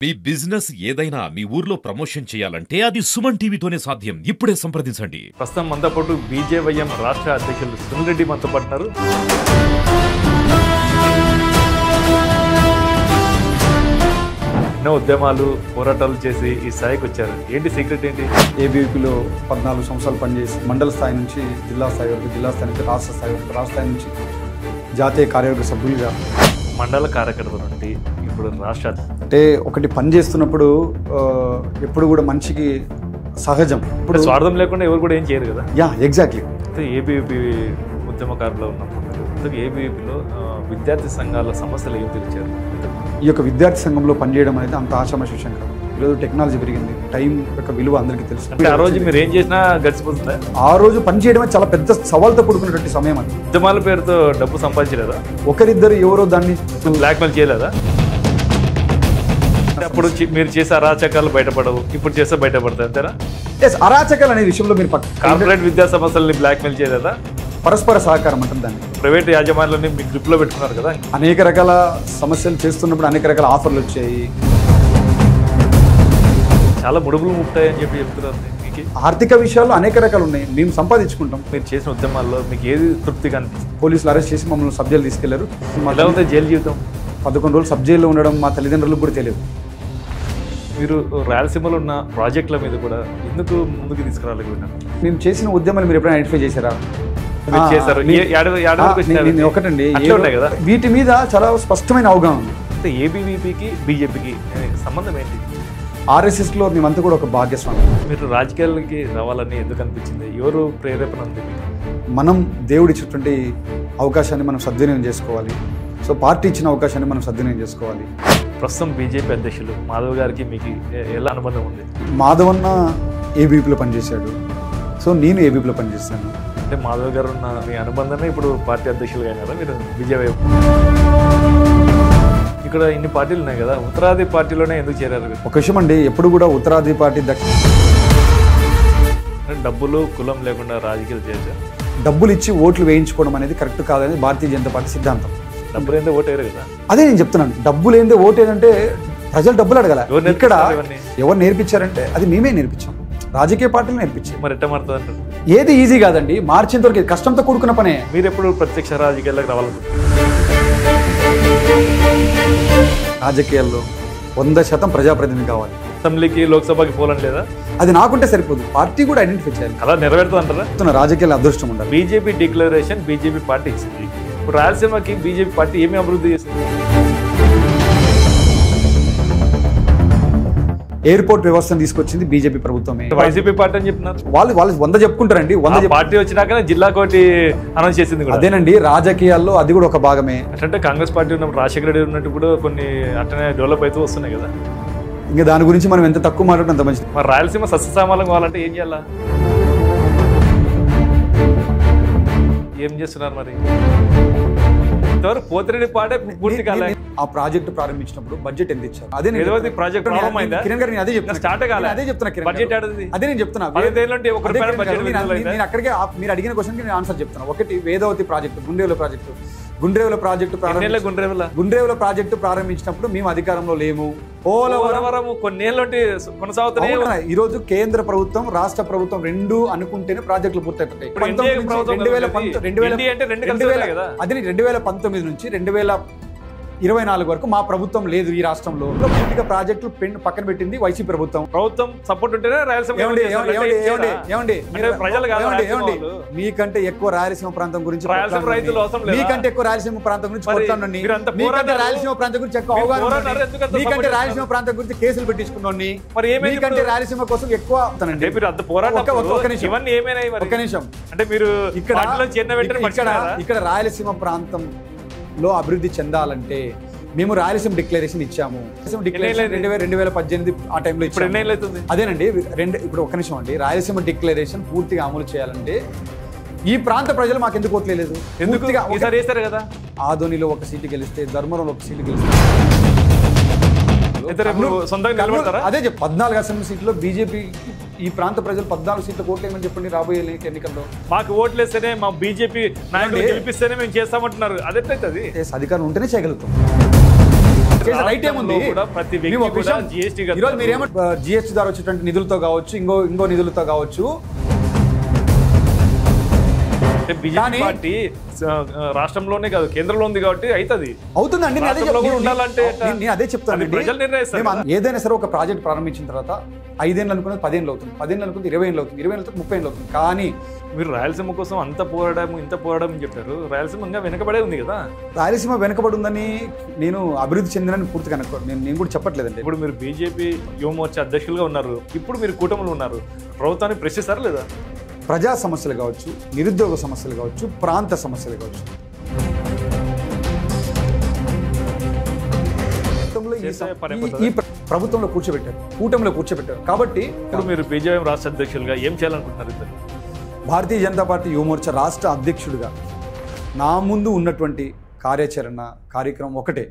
మీ business ఏదైనా మీ ఊర్లో promotion చేయాలంటే అది సుమన్ టీవీతోనే సాధ్యం. ఇప్పుడే సంప్రదించండి. ప్రస్తుతం మనతో పాటు బీజేవైఎం రాష్ట్ర అధ్యక్షులు సునీల్ రెడ్డి మనతో పాటున్నారు. ఎన్నో ఉద్యమాలు పోరాటాలు చేసి ఈ స్థాయికి వచ్చారు. ఏంటి సీక్రెట్ ఏంటి? ఏబీవీపీలో 14 సంవత్సరాలు పనిచేసి మండల స్థాయి నుంచి జిల్లా స్థాయి వరకు, జిల్లా స్థాయి నుంచి రాష్ట్ర స్థాయి వరకు, రాష్ట్ర స్థాయి నుంచి జాతీయ కార్యవర్గ సభ్యులుగా, మండల కార్యకర్తల నుండి ఇప్పుడు రాష్ట్ర అంటే ఒకటి పని చేస్తున్నప్పుడు ఎప్పుడు కూడా మనిషికి సహజం. ఇప్పుడు స్వార్థం లేకుండా ఎవరు కూడా ఏం చేయరు కదా. Yeah, exactly. ఏబీవీపీ ఉద్యమకారులు ఉన్నప్పుడు ఏబీవీపీలో విద్యార్థి సంఘాల సమస్యలు ఏం తెలిచారు? ఈ యొక్క విద్యార్థి సంఘంలో పనిచేయడం అనేది అంత ఆషామాషి విషయం కాదు. ఈరోజు టెక్నాలజీ పెరిగింది, టైం యొక్క విలువ అందరికీ తెలుసు. అంటే ఆ రోజు మీరు ఏం చేసినా గడిచిపోతుందా? ఆ రోజు పని చేయడమే చాలా పెద్ద సవాల్తో కూడుకున్నటువంటి సమయం అది. ఉద్యమాల పేరుతో డబ్బు సంపాదించలేదా? ఒకరిద్దరు ఎవరో దాన్ని బ్లాక్మెయిల్ చేయలేదా? అప్పుడు మీరు చేసే అరాచకాలు బయటపడవు, ఇప్పుడు చేస్తే బయటపడతాయి, అంతేనా? ఎస్, అరాచకాలు అనే విషయంలో మీరు కార్పొరేట్ విద్యా సంస్థలని బ్లాక్మెయిల్ చేయలేదా? పరస్పర సహకారం అంటారు దాన్ని. ప్రైవేట్ యాజమాన్యాలని మీ గ్రిప్లో పెట్టుకున్నారు కదా. అనేక రకాల సమస్యలు చేస్తున్నప్పుడు అనేక రకాల ఆఫర్లు వచ్చాయి. చాలా ముడుపులు ముట్టాయి అని చెప్పి చెప్తున్నారు. మీకు ఆర్థిక విషయాల్లో అనేక రకాలు ఉన్నాయి, మేము సంపాదించుకుంటాం. మీరు చేసిన ఉద్యమాల్లో మీకు ఏది తృప్తిగా అనిపిస్తుంది? పోలీసులు అరెస్ట్ చేసి మమ్మల్ని సబ్ జైలు తీసుకెళ్లారు. ఎలా ఉంది జైలు జీవితం? 11 రోజులు సబ్ జైల్లో ఉండడం మా తల్లిదండ్రులకు కూడా తెలియదు. మీరు రాయలసీమలో ఉన్న ప్రాజెక్టుల మీద కూడా ఎందుకు ముందుకు తీసుకురాలేకపోయినా? మేము చేసిన ఉద్యమాలు మీరు ఎప్పుడైనా ఐడెంటిఫై చేశారా? మీరు చేశారు. ఒకటండి, కదా వీటి మీద చాలా స్పష్టమైన అవగాహన ఉంది. అంటే ఏబీవీపీకి బీజేపీకి సంబంధం ఏంటి? ఆర్ఎస్ఎస్లో మేమంతా కూడా ఒక భాగ్యస్వామి. మీరు రాజకీయాలకి రావాలని ఎందుకు అనిపించింది? ఎవరు ప్రేరేపణ ఉంది మీకు? మనం దేవుడిచ్చినటువంటి అవకాశాన్ని మనం సద్వినియోగం చేసుకోవాలి. సో పార్టీ ఇచ్చిన అవకాశాన్ని మనం సద్వినియోగం చేసుకోవాలి. ప్రస్తుతం బీజేపీ అధ్యక్షులు మాధవ్ గారికి మీకు ఎలా అనుబంధం ఉంది? మాధవన్న ఏబీపీలో పనిచేశాడు, సో నేను ఏబీపీలో పనిచేస్తాను. అంటే మాధవ్ గారు ఉన్న మీ అనుబంధమే ఇప్పుడు పార్టీ అధ్యక్షులుగా అయినారా మీరు బీజేవైఎం? ఇక్కడ ఇన్ని పార్టీలు ఉన్నాయి కదా, ఉత్తరాది పార్టీలోనే ఎందుకు చేరారు? ఒక విషయం అండి, ఎప్పుడు కూడా ఉత్తరాది పార్టీ డబ్బులు కులం లేకుండా రాజకీయాలు చేశారు. డబ్బులు ఇచ్చి ఓట్లు వేయించుకోవడం అనేది కరెక్ట్ కాదని భారతీయ జనతా పార్టీ సిద్ధాంతం. డబ్బులు ఏందో ఓటు వేయరు కదా. అదే నేను చెప్తున్నాను, డబ్బులు ఏందో ఓటు ఏంటంటే ప్రజలు డబ్బులు అడగల. ఇక్కడ ఎవరు నేర్పించారంటే అది మేమే నేర్పించాం, రాజకీయ పార్టీలు నేర్పించాం. మరి ఎట్ట మారుతుంది అంటారు? ఏది ఈజీ కాదండి, మార్చేంత వరకు కష్టంతో కూడుకున్న పనే. మీరు ఎప్పుడు ప్రత్యక్ష రాజకీయాల్లోకి రావాలనుకుంటున్నారు? రాజకీయాల్లో 100% ప్రజాప్రతినిధి కావాలి. అసెంబ్లీకి లోక్సభకి పోలని లేదా? అది నాకుంటే సరిపోదు, పార్టీ కూడా ఐడెంటిఫై చేయాలి. అలా నెరవేరుతుంది అంటారా? రాజకీయాల అదృష్టం ఉండాలి. బీజేపీ డిక్లరేషన్ బీజేపీ పార్టీ ఇచ్చింది. ఇప్పుడు రాయలసీమకి బీజేపీ పార్టీ ఏమి అభివృద్ధి చేసింది? ఎయిర్పోర్ట్ వ్యవస్థను తీసుకొచ్చింది బీజేపీ ప్రభుత్వమే. వైసీపీ పార్టీ అని చెప్పినారు వాళ్ళు 100 చెప్పుకుంటారండి. 100 పార్టీ వచ్చినాక జిల్లా కోటి అనౌన్స్ చేసింది. అదేనండి, రాజకీయాల్లో అది కూడా ఒక భాగమే. అంటే కాంగ్రెస్ పార్టీ ఉన్నప్పుడు రాజశేఖర రెడ్డి ఉన్నట్టు కూడా కొన్ని అట్టనే డెవలప్ అవుతూ వస్తున్నాయి కదా. ఇంకా దాని గురించి మనం ఎంత తక్కువ మాట్లాడితే అంత మంచిది. మరి రాయలసీమ సస్యశ్యామలం కావాలంటే ఏం చేయాలా? ఏం చేస్తున్నారు మరి? ఇంతవరకు పోతిరెడ్డి పాటే పూర్తి కాలే. ఆ ప్రాజెక్టు ప్రారంభించినప్పుడు బడ్జెట్ ఎంత ఇచ్చారు? అదే ప్రాజెక్ట్ కిరణ్ గారు, అదే చెప్తున్నా. స్టార్ట్ కాలే. అదే చెప్తున్నా. బడ్జెట్ అదే నేను చెప్తున్నా. నేను అక్కడికే మీరు అడిగిన క్వశ్చన్ కి నేను ఆన్సర్ చెప్తున్నా. ఒకటి వేదవతి ప్రాజెక్టు, గుండ్రేవుల ప్రాజెక్టు ప్రారంభించినప్పుడు మేము అధికారంలో లేము. పోలవరం కొన్నేళ్ళ కొనసాగుతున్నాయి. ఈ రోజు కేంద్ర ప్రభుత్వం రాష్ట్ర ప్రభుత్వం రెండు అనుకుంటేనే ప్రాజెక్టులు పూర్తయిపోతాయి. 2019 నుంచి 2024 వరకు మా ప్రభుత్వం లేదు ఈ రాష్ట్రంలో. పూర్తిగా ప్రాజెక్టులు పక్కన పెట్టింది వైసీపీ ప్రభుత్వం సపోర్ట్ ఉంటేనే రాయలసీమ. మీకంటే ఎక్కువ రాయలసీమ ప్రాంతం గురించి, మీకంటే ఎక్కువ రాయలసీమ ప్రాంతం గురించి కొట్లాడండి. మీకంటే రాయలసీమ ప్రాంతం గురించి ఎక్కువ అవగాహన, మీకంటే రాయలసీమ ప్రాంతం గురించి కేసులు పెట్టించుకున్నాను. మీకంటే రాయలసీమ కోసం ఎక్కువ ఒక్క నిమిషం. అంటే మీరు ఇక్కడ రాయలసీమ ప్రాంతం లో అభివృద్ధి చెందాలంటే మేము రాయలసీమ డిక్లరేషన్ ఇచ్చాము. 2018 ఆ టైంలో ఇచ్చాము. అదేనండి, ఇప్పుడు ఒక్క నిమిషం అండి. రాయలసీమ డిక్లరేషన్ పూర్తిగా అమలు చేయాలంటే ఈ ప్రాంత ప్రజలు మాకు ఎందుకు ఓట్లేదు? కదా. ఆదోనిలో ఒక సీటు గెలిస్తే, ధర్మవరంలో ఒక సీటు గెలిస్తే, అదే 14 అసెంబ్లీ సీట్లో బీజేపీ ఈ ప్రాంత ప్రజలు 14 సీట్ల ఓట్లేమని చెప్పండి రాబోయే ఎన్నికల్లో. మాకు ఓట్లేస్తేనే, మా బీజేపీ నాయకులు గెలిపిస్తేనే మేము చేస్తామంటున్నారు. అదెట్లయితే అధికారం ఉంటేనే చేయగలుగుతాం. చేసే రైట్ ఏముంది? ప్రతి మేము ఒక వ్యక్తి కూడా విషయం, GST ఈరోజు మీరేమో జిఎస్టీ ద్వారా వచ్చేటువంటి నిధులతో కావచ్చు, ఇంకో నిధులతో కావచ్చు. బీజేపీ పార్టీ రాష్ట్రంలోనే కాదు కేంద్రంలో ఉంది కాబట్టి అవుతుందండి. నేను అదే చెప్తాను. ప్రజలు నిర్ణయిస్తారు. ఏదైనా సరే ఒక ప్రాజెక్ట్ ప్రారంభించిన తర్వాత 5 ఏళ్ళు అనుకున్నది 10 ఏళ్ళు అవుతుంది, 10 ఏళ్ళు అనుకుంది 20 ఏళ్ళు అవుతుంది, 20 ఏళ్ళు 30 ఏళ్ళు అవుతుంది. కానీ మీరు రాయలసీమ కోసం ఇంత పోరాడడం అని చెప్పారు. రాయలసీమ ఇంకా వెనకబడే ఉంది కదా. రాయలసీమ వెనకబడి ఉందని నేను అభివృద్ధి చెందినని పూర్తిగా అనుకోండి. నేను కూడా చెప్పట్లేదండి. ఇప్పుడు మీరు బీజేపీ యువ మోర్చా అధ్యక్షులుగా ఉన్నారు, ఇప్పుడు మీరు కూటమిలో ఉన్నారు, ప్రభుత్వాన్ని ప్రశ్నిస్తారా లేదా? ప్రజా సమస్యలు కావచ్చు, నిరుద్యోగ సమస్యలు కావచ్చు, ప్రాంత సమస్యలు కావచ్చు, ఈ ప్రభుత్వంలో కూర్చోబెట్టారు, కూటమిలో కూర్చోబెట్టారు. కాబట్టి ఇప్పుడు మీరు బీజేపీ రాష్ట్ర అధ్యక్షులుగా ఏం చేయాలనుకుంటున్నారు? ఇద్దరు భారతీయ జనతా పార్టీ యువమోర్చా రాష్ట్ర అధ్యక్షుడిగా నా ముందు ఉన్నటువంటి కార్యాచరణ కార్యక్రమం ఒకటే.